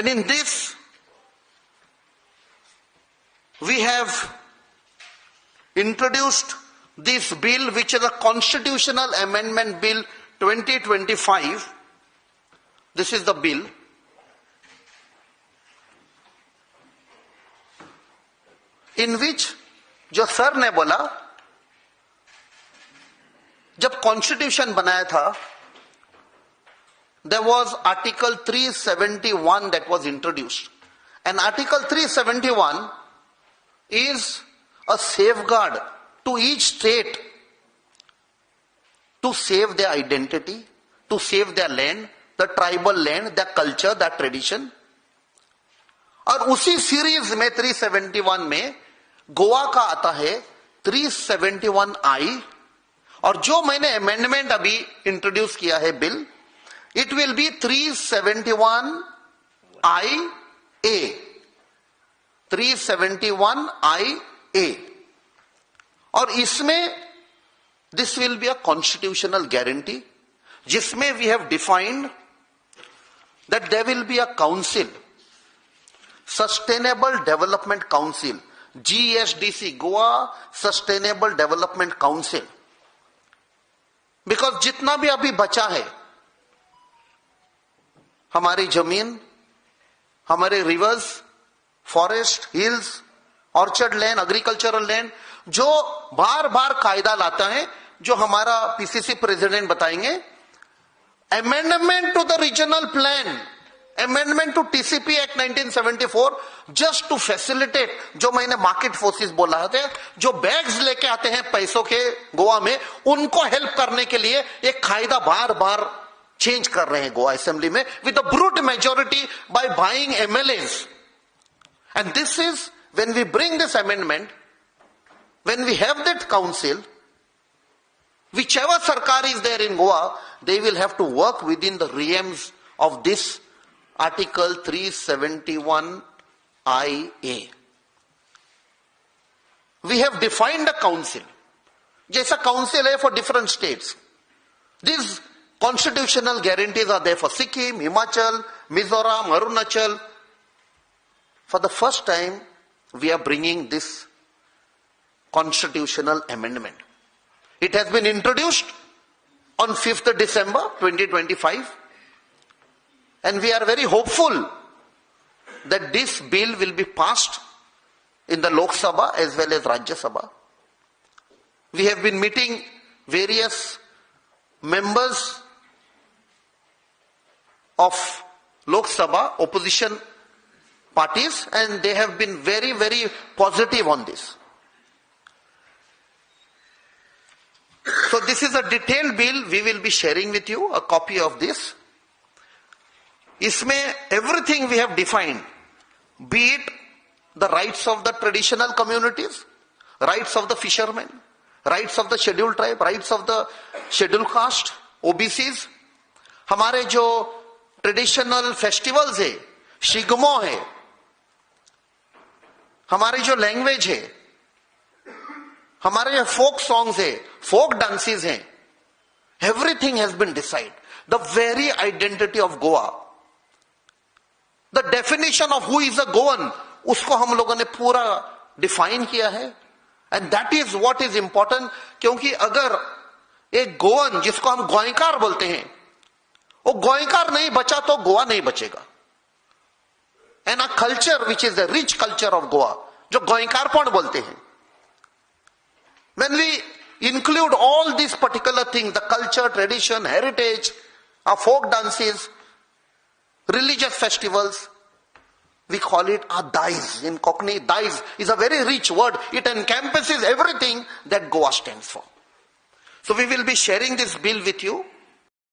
And in this, we have introduced this bill, which is a Constitutional Amendment Bill 2025. This is the bill. In which, जो sir ने बोला, जब constitution बनाया था, there was Article 371 that was introduced. And Article 371 is a safeguard to each state to save their identity, to save their land, the tribal land, their culture, their tradition. और उसी series में 371 में गोवा का आता है 371I, और जो मैंने अमेंडमेंट अभी इंट्रोड्यूस किया है bill, it will be 371IA, 371IA, और इसमें this will be a constitutional guarantee, जिसमें we have defined that there will be a council, sustainable development council, GSDC, Goa sustainable development council. Because जितना भी अभी बचा है, हमारी जमीन, हमारे rivers, forest, hills, orchard land, agricultural land, जो बार बार कायदा लाता है, जो हमारा पीसीसी प्रेसिडेंट बताएंगे, amendment to the regional plan, amendment to TCP act 1974, just to facilitate, जो मैंने मार्केट फोर्सेस बोला था, जो बैग्स लेके आते हैं पैसों के गोवा में, उनको हेल्प करने के लिए एक कायदा बार बार चेंज कर रहे हैं गोवा असेंबली में with a brute majority by buying MLAs. And this is when we bring this amendment, when we have that council, whichever sarkar is there in Goa, they will have to work within the realms of this Article 371IA. We have defined a council. Jaisa council hai for different states. These constitutional guarantees are there for Sikkim, Himachal, Mizoram, Arunachal. For the first time, we are bringing this constitutional amendment. It has been introduced on 5th December 2025. And we are very hopeful that this bill will be passed in the Lok Sabha as well as Rajya Sabha. We have been meeting various members of Lok Sabha, opposition parties, and they have been very, very positive on this. So this is a detailed bill. We will be sharing with you a copy of this. इसमें everything we have defined, be it the rights of the traditional communities, rights of the fishermen, rights of the scheduled tribe, rights of the scheduled caste, OBCs, हमारे जो traditional festivals है, शिगमो है, हमारी जो language है, हमारे जो फोक सॉन्ग्स है, फोक डांसेस हैं, everything has been decide. The very identity of Goa, the definition of who is a Goan, उसको हम लोगों ने पूरा डिफाइन किया है. And that is what is important, क्योंकि अगर एक गोवन, जिसको हम गोयकार बोलते हैं, वो गोयकार नहीं बचा तो गोवा नहीं बचेगा. And a culture which is the rich culture of Goa, जो गोयकारपन बोलते हैं. When we include all these particular things, the culture, tradition, heritage, our folk dances, religious festivals, we call it a dais. In Cockney, dais is a very rich word. It encompasses everything that Goa stands for. So we will be sharing this bill with you.